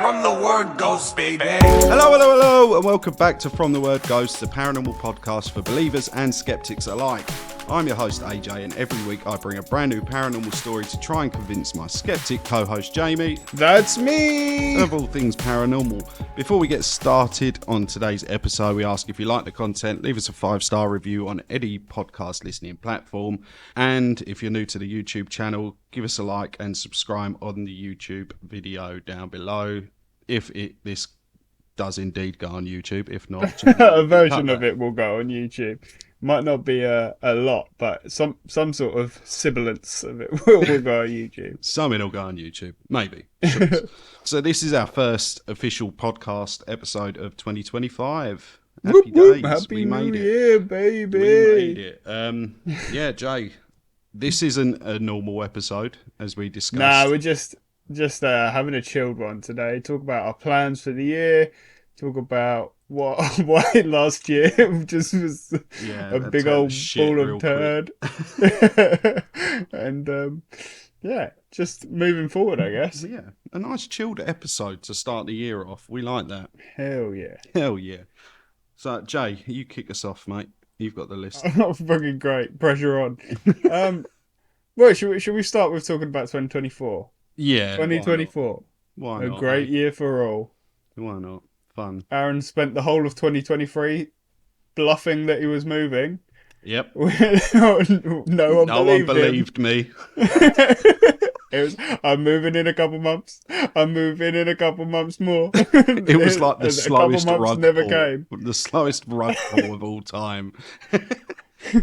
From the word ghost, baby. Hello, and welcome back to From the Word Ghost, the paranormal podcast for believers and skeptics alike. I'm your host, AJ, and every week I bring a brand new paranormal story to try and convince my skeptic co-host, Jamie. That's me! Of all things paranormal. Before we get started on today's episode, we ask if you like the content, leave us a 5-star review on any podcast listening platform. And if you're new to the YouTube channel, give us a like and subscribe on the YouTube video down below. If this does indeed go on YouTube, if not, a version of it will go on YouTube. Might not be a lot, but some sort of sibilance of it will go on YouTube. Something will go on YouTube, maybe. So this is our first official podcast episode of 2025. Happy days. Happy we made New it. Year, baby. We made it. Yeah, Jay, this isn't a normal episode, as we discussed. Nah, we're just having a chilled one today. Talk about our plans for the year. Talk about why last year just was a big old ball of turd. And just moving forward, I guess. Yeah, a nice chilled episode to start the year off. We like that. Hell yeah. Hell yeah. So, Jay, you kick us off, mate. You've got the list. Oh, fucking great. Pressure on. Well, should we start with talking about 2024? Yeah. 2024. Why not? A great year for all. Why not? Fun. Aaron spent the whole of 2023 bluffing that he was moving. Yep. No one believed me. It was, I'm moving in a couple months. I'm moving in a couple months more. It was like the slowest rug never pull. Came. The slowest rug pull of all time.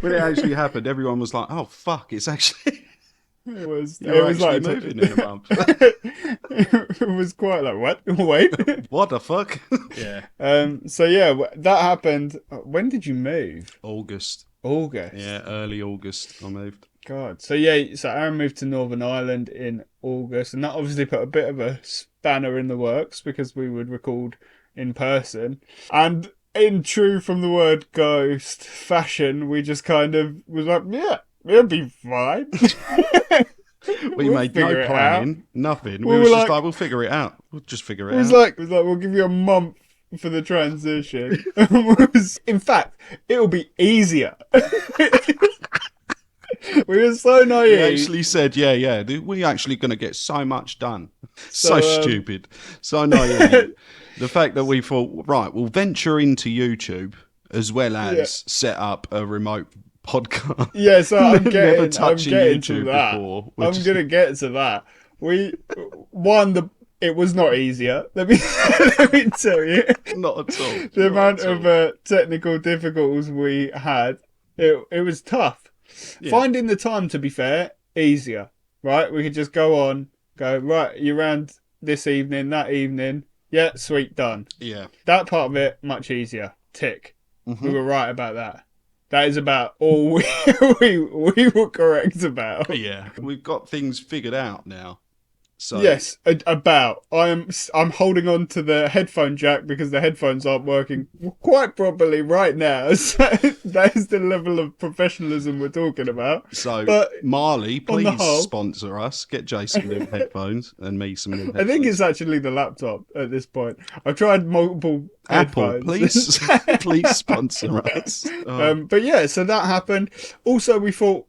When it actually happened, everyone was like, "Oh fuck! It's actually." It was like moving in a month. It was quite like, what? Wait. What the fuck? Yeah. So yeah, that happened. When did you move? August. Yeah, early August I moved. God. So yeah, so Aaron moved to Northern Ireland in August, and that obviously put a bit of a spanner in the works because we would record in person. And in true From the Word Ghost fashion, we just kind of was like, yeah, it'll be fine. We made no planning, nothing. We were just like, we'll figure it out. We'll just figure it out. It was like, we'll give you a month for the transition. In fact, it'll be easier. We were so naive. We actually said, yeah, we're actually going to get so much done. So stupid. So naive. The fact that we thought, right, we'll venture into YouTube as well as set up a remote podcast. Yeah, so I'm getting YouTube to that. Before, I'm going to get to that. It was not easier. Let me tell you. Not at all. The amount of technical difficulties we had, it was tough. Yeah. Finding the time, to be fair, easier. Right? We could just go, right, you're around this evening, that evening. Yeah, sweet, done. Yeah. That part of it, much easier. Tick. Mm-hmm. We were right about that. That is about all we were correct about. Yeah. We've got things figured out now. So. Yes, about. I'm holding on to the headphone jack because the headphones aren't working quite properly right now. So that is the level of professionalism we're talking about. So, but Marley, please sponsor us. Get Jason new headphones and me some new headphones. I think it's actually the laptop at this point. I've tried multiple Apple, headphones. please sponsor us. Oh. But yeah, so that happened. Also, we thought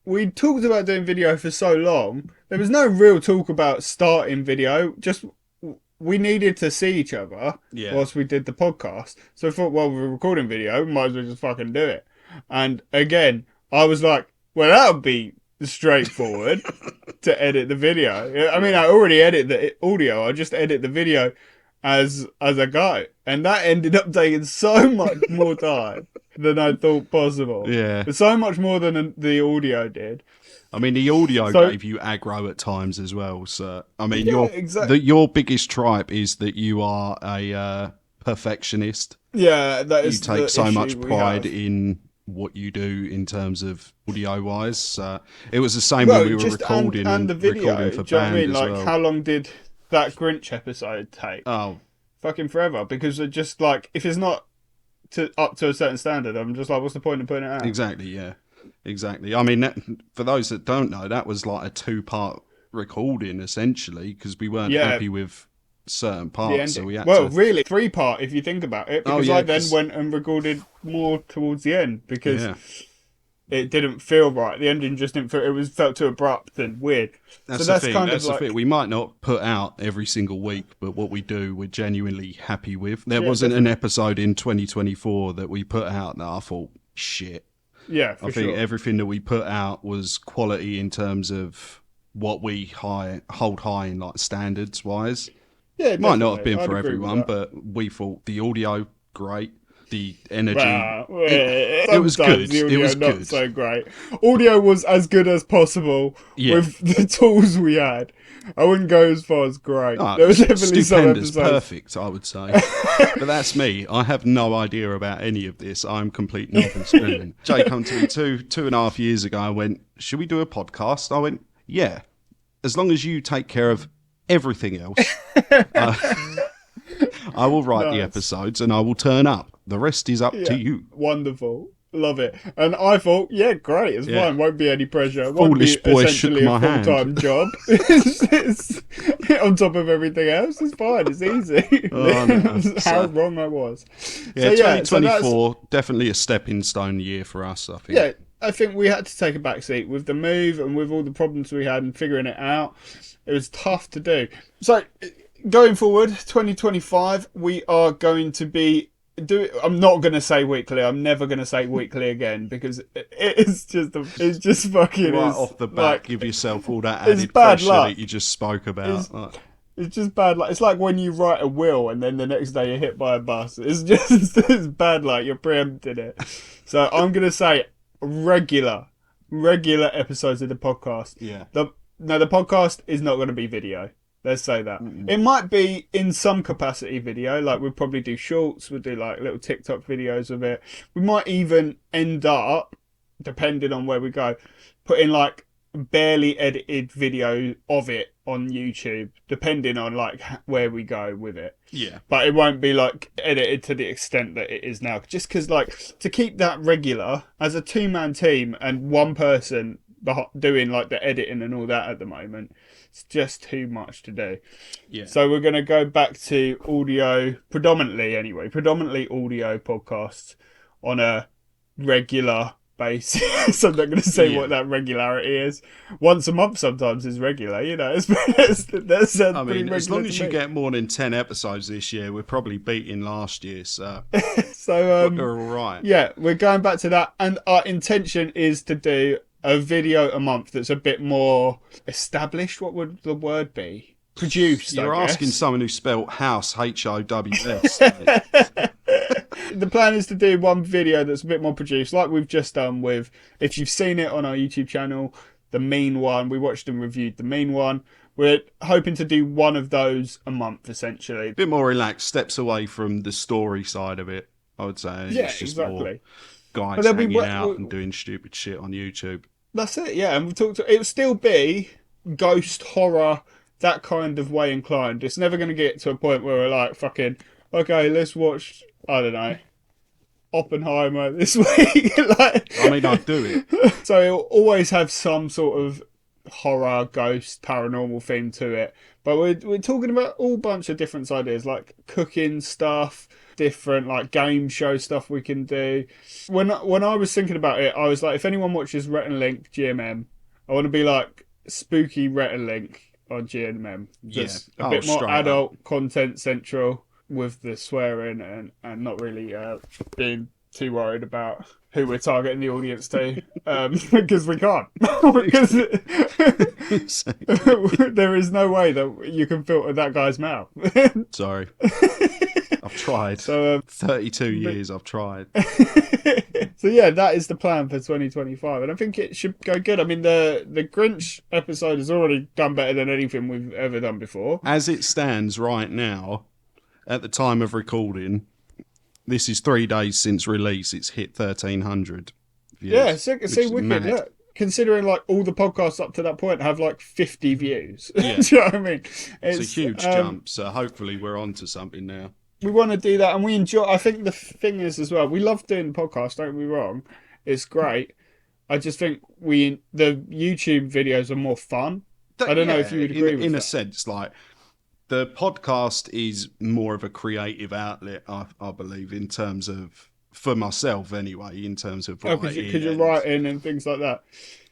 we talked about doing video for so long. There was no real talk about starting video. Just we needed to see each other whilst we did the podcast. So I thought, well, we're recording video. Might as well just fucking do it. And again, I was like, well, that would be straightforward to edit the video. I mean, I already edit the audio. I just edit the video as I go. And that ended up taking so much more time than I thought possible. Yeah. But so much more than the audio did. I mean, the audio gave you aggro at times as well. So, I mean, your biggest tripe is that you are a perfectionist. Yeah, that is. You take so much pride in what you do in terms of audio-wise. It was the same when we were recording and the video. Recording for band as well. How long did that Grinch episode take? Oh, fucking forever. Because it just like if it's not up to a certain standard, I'm just like, what's the point of putting it out? Exactly. Yeah. Exactly. I mean, for those that don't know, that was like a 2-part recording essentially because we weren't happy with certain the parts, ending. so we had Well, to. really, 3-part if you think about it, because I then 'cause- went and recorded more towards the end because yeah, it didn't feel right. The ending just didn't feel. It felt too abrupt and weird. that's So the that's thing. kind That's of the like, thing. We might not put out every single week, but what we do, we're genuinely happy with. There Yeah, wasn't an episode in 2024 that we put out that I thought, shit. yeah, I for think sure. everything that we put out was quality in terms of what we hold high in like standards wise. Yeah, Might not have definitely. been I'd for agree with everyone, that. but we thought the audio great, the energy. Well, It was sometimes good. the It audio was not good. so great. Audio was as good as possible Yeah. with the tools we had. I wouldn't go as far as great. Oh, There was definitely some stupendous, episodes. perfect, I would say. But that's me. I have no idea about any of this. I'm complete novice. Jay come to me 2.5 years ago. I went, should we do a podcast? I went, yeah, as long as you take care of everything else. I will write the Nice. episodes and I will turn up. The rest is up to Yeah, you. wonderful. Love it. And I thought, yeah, great, it's Yeah. fine. Won't be any pressure. Won't Foolish be boy shook essentially my a hand. full-time job. It's on top of everything else. It's fine. It's easy. Oh, no. How wrong I was. Yeah, So, 2024, definitely a stepping stone year for us, I think. yeah, I think we had to take a back seat with the move and with all the problems we had and figuring it out. It was tough to do. So going forward, 2025, we are going to be I'm not going to say weekly. I'm never going to say weekly again because it's just fucking Right off the bat, like, give yourself all that it's added bad pressure luck. that you just spoke about. It's just bad luck. It's like when you write a will and then the next day you're hit by a bus. It's just it's bad luck. You're preempting it. So I'm gonna say regular episodes of the podcast. Yeah. The podcast is not going to be video. Let's say that. It might be in some capacity video. Like we'll probably do shorts. We'll do like little TikTok videos of it. We might even end up, depending on where we go, putting like barely edited video of it on YouTube, depending on like where we go with it. Yeah. But it won't be like edited to the extent that it is now. Just because like to keep that regular as a 2-man team and one person doing like the editing and all that at the moment, it's just too much to do. Yeah. So we're going to go back to audio, predominantly audio podcasts on a regular basis. I'm not going to say what that regularity is. Once a month sometimes is regular, you know. That's I mean, as long as you get more than 10 episodes this year, we're probably beating last year, so so we're all right. Yeah, we're going back to that, and our intention is to do a video a month that's a bit more established. What would the word be? Produced. You're asking someone who spelt house HOWS. The plan is to do one video that's a bit more produced, like we've just done with, if you've seen it on our YouTube channel, the mean one. We watched and reviewed the mean one. We're hoping to do one of those a month, essentially. A bit more relaxed, steps away from the story side of it, I would say. Yeah, it's just exactly. More guys hanging out and doing stupid shit on YouTube. That's it, yeah. And we talked. It'll still be ghost horror, that kind of way inclined. It's never going to get to a point where we're like, fucking, okay, let's watch, I don't know, Oppenheimer this week. Like, I mean, I'd do it. So it'll always have some sort of horror, ghost, paranormal theme to it. But we're talking about all bunch of different ideas, like cooking stuff, different like game show stuff we can do. When I was thinking about it, I was like, if anyone watches Rhett and Link GMM, I want to be like spooky Rhett and Link on GMM. Just a bit more adult content central with the swearing and not really being too worried about who we're targeting the audience to, because we can't. Because there is no way that you can filter that guy's mouth. Sorry. I've tried. So 32 years I've tried. So yeah, that is the plan for 2025, and I think it should go good. I mean, the Grinch episode has already done better than anything we've ever done before. As it stands right now, at the time of recording, this is 3 days since release. It's hit 1,300 views. Yeah, see, wicked. Mad. Look, considering like all the podcasts up to that point have like 50 views. Yeah. Do you know what I mean? It's a huge jump. So hopefully we're on to something now. We want to do that, and we enjoy. I think the thing is as well, we love doing the podcast. Don't get me wrong, it's great. I just think the YouTube videos are more fun. I don't know if you would agree with that. In a sense, like The podcast is more of a creative outlet, I believe, in terms of, for myself anyway, in terms of because writing you're writing and things like that.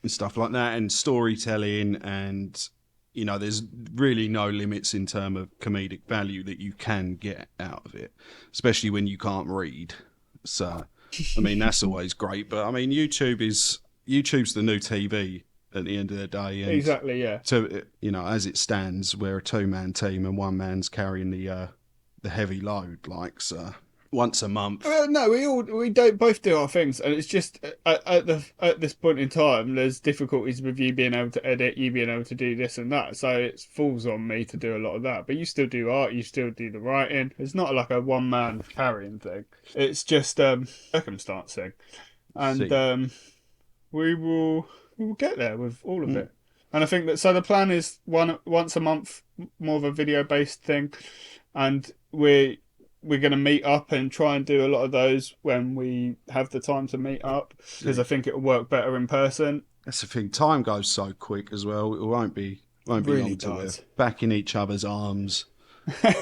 And stuff like that, and storytelling, and there's really no limits in terms of comedic value that you can get out of it, especially when you can't read. So, I mean, that's always great. But I mean, YouTube's the new TV at the end of the day. And exactly, yeah. So, as it stands, we're a 2-man team, and one man's carrying the heavy load, like so. Once a month. No, we don't both do our things, and it's just at this point in time, there's difficulties with you being able to edit, you being able to do this and that. So it falls on me to do a lot of that. But you still do art, you still do the writing. It's not like a one man carrying thing. It's just circumstance thing, and we will get there with all of it. And I think that so the plan is once a month, more of a video based thing, and we're going to meet up and try and do a lot of those when we have the time to meet up, because I think it'll work better in person. That's the thing. Time goes so quick as well. It won't be really long till we're back in each other's arms,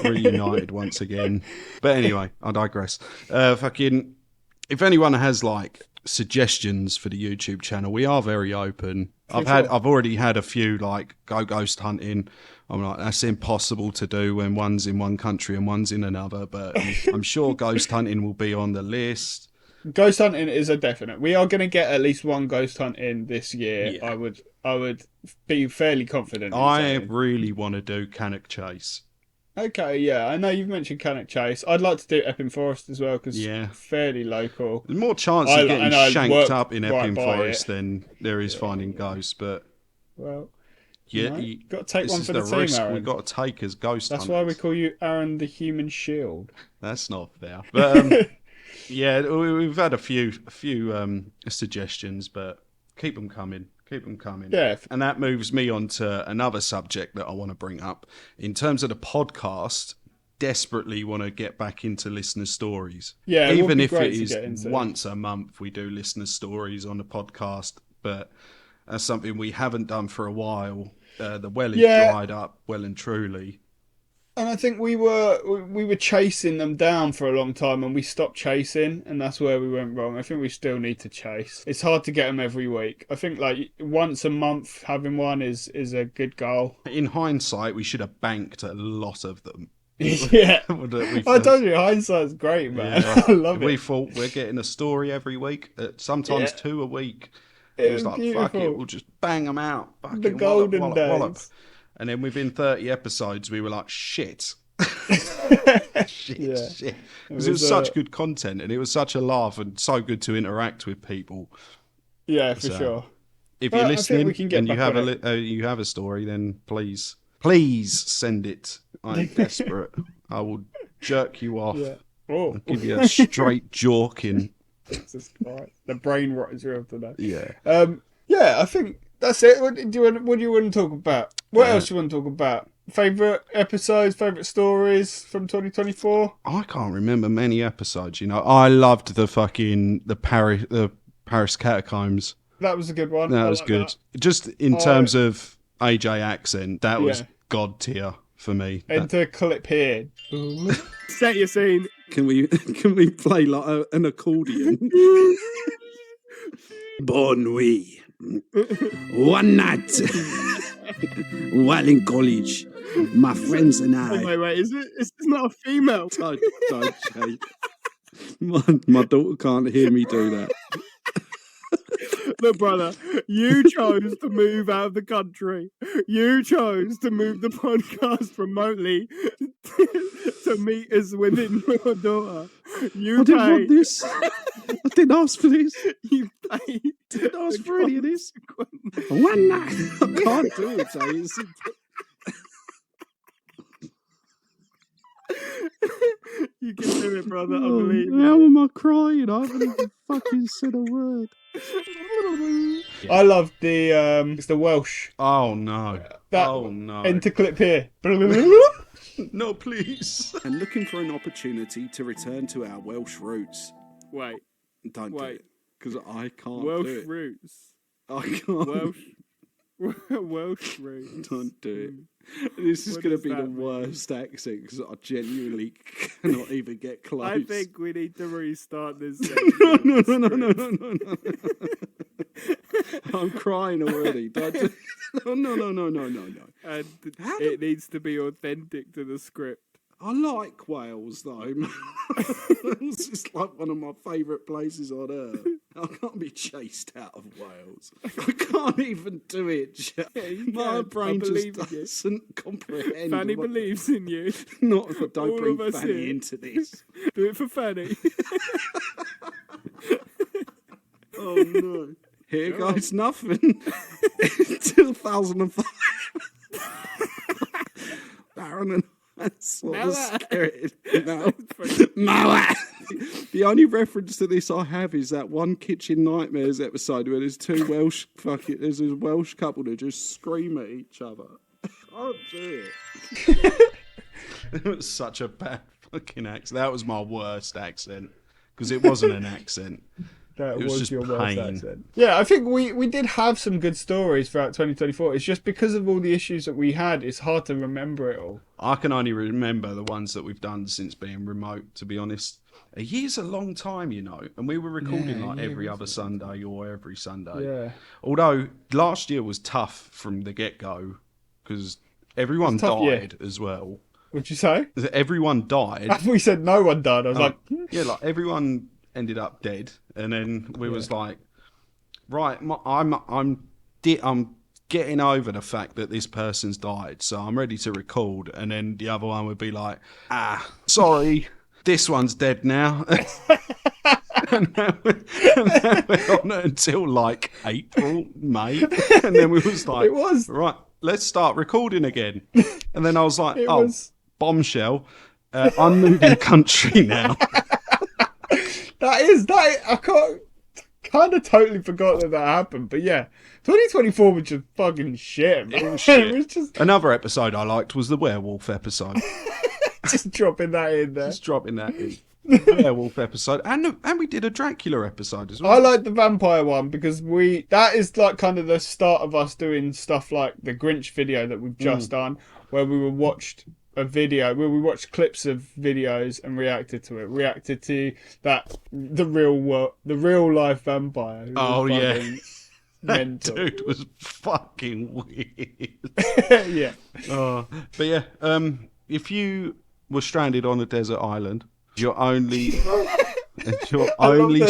reunited once again. But anyway, I digress. If anyone has like suggestions for the YouTube channel, we are very open. I've already had a few like go ghost hunting. I'm like, that's impossible to do when one's in one country and one's in another, but I'm sure ghost hunting will be on the list. Ghost hunting is a definite. We are going to get at least one ghost hunt in this year. Yeah. I would be fairly confident. I really want to do Cannock Chase. Okay, yeah, I know you've mentioned Cannock Chase. I'd like to do Epping Forest as well, because fairly local. There's more chance of getting shanked up in Epping Forest than there is finding ghosts, but you got to take one for the team, risk Aaron. We've got to take as ghost That's hunters. why we call you Aaron the Human Shield. That's not fair. But yeah, we've had a few suggestions, but keep them coming. Keep them coming. Yeah. And that moves me on to another subject that I want to bring up. In terms of the podcast, desperately want to get back into listener stories. Yeah, even if it is once a month, we do listener stories on the podcast, but that's something we haven't done for a while. The well is dried up, well and truly. And I think we were chasing them down for a long time, and we stopped chasing, and that's where we went wrong. I think we still need to chase. It's hard to get them every week. I think like once a month having one is a good goal. In hindsight, we should have banked a lot of them. Yeah, I told you, hindsight's great, man. Yeah. I love it. We thought we're getting a story every week, sometimes 2 a week. It was like, beautiful. Fuck it, we'll just bang them out. The golden days. And then within 30 episodes, we were like, shit. Shit. Because it was such good content, and it was such a laugh, and so good to interact with people. Yeah, for sure. If you're listening and you have a story, then please send it. I'm desperate. I will jerk you off. Yeah. Oh. I'll give you a straight jorking. Jesus Christ. The brain rot is real today. Yeah. Yeah, I think that's it. What do you want to talk about? What else do you want to talk about? Favourite episodes, favourite stories from 2024? I can't remember many episodes, I loved the Paris catacombs. That was a good one. That was good. That. Just in terms of AJ accent, that was god tier for me. Enter clip here. Set your scene. Can we play like an accordion? Bon nuit. One night while in college, my friends and I. Wait, is it not a female? Don't Jay. My daughter can't hear me do that. Look, brother, you chose to move out of the country. You chose to move the podcast remotely to meet us within your daughter. I didn't want this. I didn't ask for this. You paid. Didn't ask for any of this. One night. I can't do it, Jay. You can do it, brother. I believe. How am I crying? I haven't even fucking said a word. I loved it's the Welsh. Oh no. No. Enter clip here. No, please. And looking for an opportunity to return to our Welsh roots. Wait. Don't do it. Because I can't Welsh do it. roots. I can't. Welsh roots. Don't do it. This is What going to does be the that mean? worst accent because I genuinely cannot even get close. I think we need to restart this. no. I'm crying already. Don't do... No. And it needs to be authentic to the script. I like Wales though. Wales is like one of my favourite places on earth. I can't be chased out of Wales. I can't even do it. My can. brain I believe just in you. doesn't comprehend. Fanny believes in you. Not if I don't All bring of us Fanny here. into this. Do it for Fanny. Oh no. Here Go goes nothing. 2005. Baron and Hansel was scared. Moa. The only reference to this I have is that one Kitchen Nightmares episode where there's there's a Welsh couple that just scream at each other. I can't do it. It was such a bad fucking accent. That was my worst accent because it wasn't an accent. That It was just your worst pain. accent. Yeah, I think we did have some good stories throughout 2024. It's just because of all the issues that we had, it's hard to remember it all. I can only remember the ones that we've done since being remote, to be honest. A year's a long time, you know, and we were recording like every other Sunday or every Sunday. Yeah. Although last year was tough from the get-go because everyone tough, died as well. What'd you say? Everyone died. After we said no one died, I was like, Yeah, like everyone ended up dead, and then we was like, right, I'm getting over the fact that this person's died, so I'm ready to record. And then the other one would be like, sorry, this one's dead now. and then we're on until like April, May, and then we was like, It was. right, let's start recording again. And then I was like, bombshell, I'm moving country now. I kind of totally forgot that happened. But yeah, 2024 was just fucking shit, man. It was shit. It was just Another episode I liked was the werewolf episode. just dropping that in there. Just dropping that in. Werewolf episode, and we did a Dracula episode as well. I like the vampire one because that is like kind of the start of us doing stuff like the Grinch video that we've just done, where we watched clips of videos and reacted to that the real life vampire. Who Oh was yeah, fucking that mental. dude was fucking weird. Yeah. But yeah, if you were stranded on a desert island, your only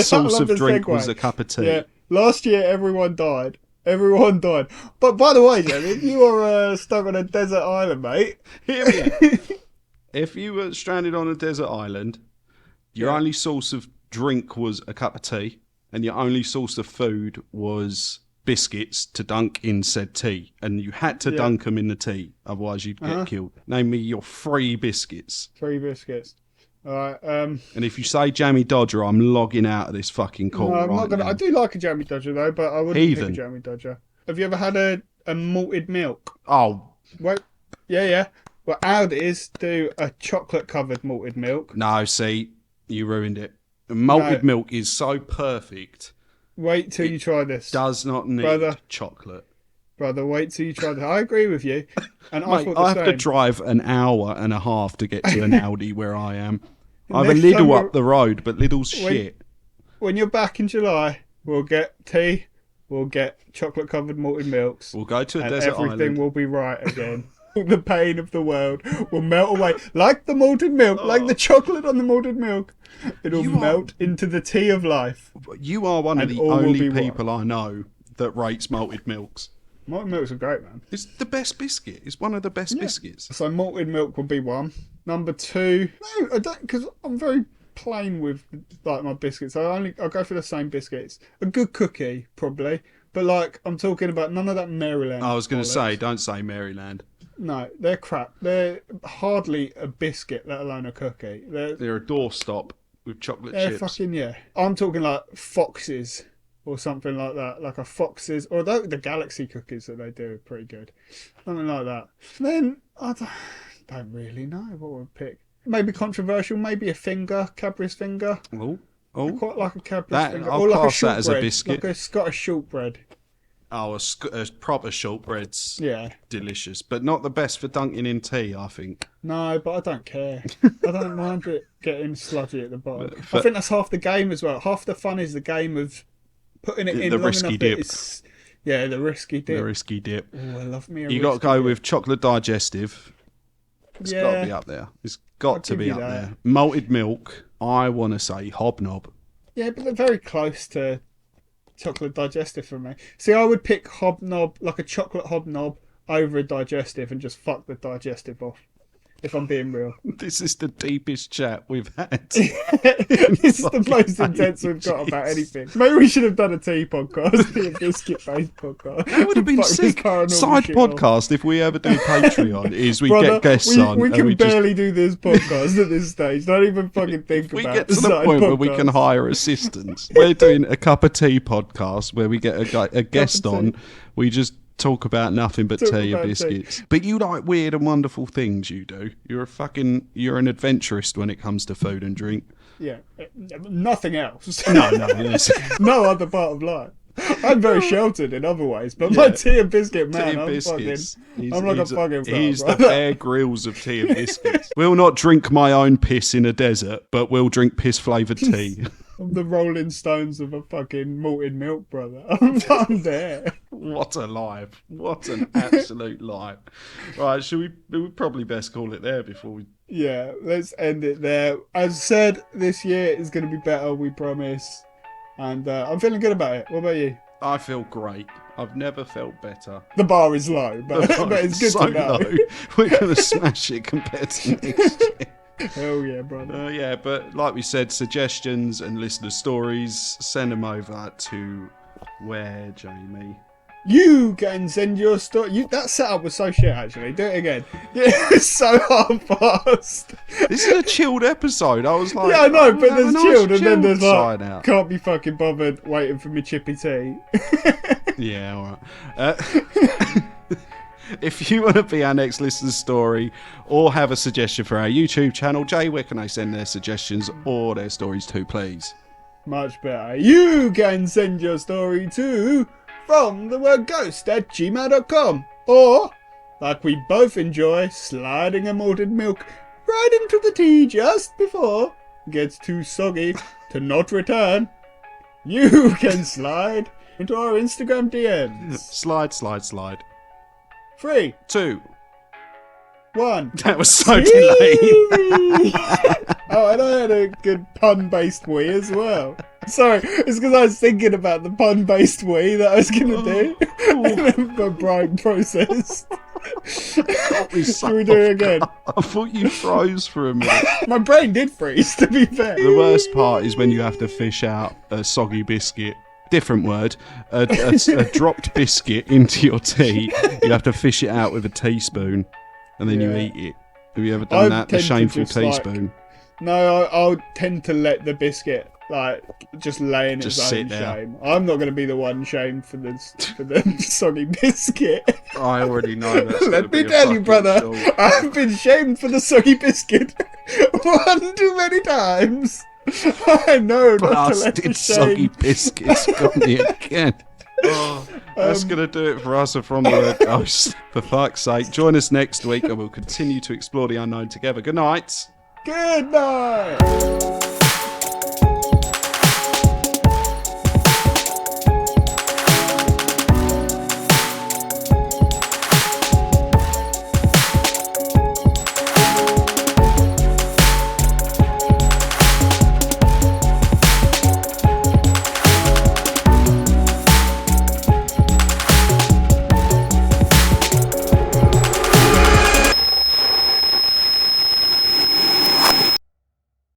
source of drink was a cup of tea. Yeah. Last year, everyone died. But by the way, Jamie, if you are stuck on a desert island, mate. Hear me out. If you were stranded on a desert island, your only source of drink was a cup of tea, and your only source of food was biscuits to dunk in said tea, and you had to dunk them in the tea, otherwise you'd get killed. Name me your 3 biscuits. 3 biscuits. All right. And if you say Jammy Dodger, I'm logging out of this fucking call. No, I'm right not gonna. now. I do like a jammy dodger though, but I wouldn't Heathen. pick a jammy dodger. Have you ever had a malted milk? Oh Wait, yeah. Well, Aldi's do a chocolate covered malted milk. no! See, you ruined it. Malted milk is so perfect. Wait till you try this, Does not need Brother. chocolate. brother. Wait till you try this. I agree with you, and I Mate, thought I the have to same. drive an hour and a half to get to an Aldi where I am. I have a Next time Lidl we're- up the road, but Lidl's When- shit. When you're back in July, we'll get tea. We'll get chocolate covered malted milks. We'll go to a And desert everything island. will be right again. The pain of the world will melt away like the malted milk, like the chocolate on the malted milk. It'll You are- melt into the tea of life. You are one of And the all will only be what? people I know that rates malted milks. Malted milks are great, man. It's the best biscuit. It's one of the best biscuits. So malted milk would be one. Number 2, no, I don't, because I'm very plain with like my biscuits. I'll go for the same biscuits. A good cookie, probably, but like I'm talking about none of that Maryland. I was going to bollocks. say, don't say Maryland. No, they're crap. They're hardly a biscuit, let alone a cookie. They're a doorstop with chocolate They're chips. fucking, yeah. I'm talking like Foxes or something like that. Like a Foxes, or the Galaxy cookies that they do are pretty good. Something like that. Then, I don't really know what we'd pick. Maybe controversial, maybe a Cadbury's finger. Oh, I quite like a Cadbury's That- finger. I'll Or like a class that as a shortbread, biscuit. like a Scottish shortbread. Oh, a proper shortbread's Yeah. delicious, but not the best for dunking in tea, I think. No, but I don't care. I don't mind it getting sludgy at the bottom. I think that's half the game as well. Half the fun is the game of putting it in the long risky enough dip. Yeah, the risky dip. The risky dip. Oh, I love me a You got to risky go dip. with chocolate digestive. It's got to be up there. It's got to give be you up that. there. Malted milk, I want to say hobnob. Yeah, but they're very close to chocolate digestive for me. See, I would pick hobnob, like a chocolate hobnob, over a digestive and just fuck the digestive off. If I'm being real. This is the deepest chat we've had. This is the most intense we've got about anything. Maybe we should have done a tea podcast, a biscuit-based podcast. That would have been Fuck this sick. paranormal Side shit off. podcast, if we ever do Patreon, is we Brother, get guests on. We and can we just, barely do this podcast at this stage. Don't even fucking think if we about get to the side point where we can podcast. hire assistants. We're doing a cup of tea podcast where we get a guest of on. tea. We just talk about nothing but Talk tea and about biscuits. But you like weird and wonderful things, you do. You're an adventurist when it comes to food and drink. Yeah, nothing else. No, listen. No other part of life. I'm very sheltered in other ways, but my tea and biscuit man, Tea and I'm biscuits. I'm like a fucking He's bro. the Bear Grylls of tea and biscuits. We'll not drink my own piss in a desert, but we'll drink piss flavoured tea. I'm the Rolling Stones of a fucking malted milk, brother. I'm there. What a life. What an absolute life. Right, we probably best call it there before we... Yeah, let's end it there. As said, this year is going to be better, we promise. And I'm feeling good about it. What about you? I feel great. I've never felt better. The bar is low, but, but it's good so to know. low. We're going to smash it compared to next year. Hell yeah, brother. Yeah, but like we said, suggestions and listener stories, send them over to where, Jamie? You can send your story. That setup was so shit, actually. Do it again. Yeah, it's so half-assed. This is a chilled episode. I was like, Yeah, I know, oh, but have a there's nice chilled, and then there's side like, out. can't be fucking bothered waiting for me chippy tea. Yeah, all right. If you want to be our next listener story or have a suggestion for our YouTube channel, Jay, where can they send their suggestions or their stories to, please? Much better. You can send your story to fromthewordghost@gmail.com, or, like we both enjoy, sliding a malted milk right into the tea just before it gets too soggy to not return. You can slide into our Instagram DMs. Slide. 3, 2. 1. That was so delayed. Oh, and I had a good pun-based wee as well. Sorry, it's because I was thinking about the pun-based wee that I was going to do. And then my brain processed. Should we do it again? I thought you froze for a minute. My brain did freeze, to be fair. The worst part is when you have to fish out a soggy biscuit. Different word. A dropped biscuit into your tea. You have to fish it out with a teaspoon, and then you eat it. Have you ever done that? The shameful teaspoon. No, I'll tend to let the biscuit just lay in its own shame. I'm not going to be the one shamed for the soggy biscuit. I already know that. Let me tell you, brother, I've been shamed for the soggy biscuit one too many times. I know not to let the shame. Soggy biscuits got me again. That's going to do it for us from the Word Ghost. For fuck's sake, join us next week and we'll continue to explore the unknown together. Good night. Good night.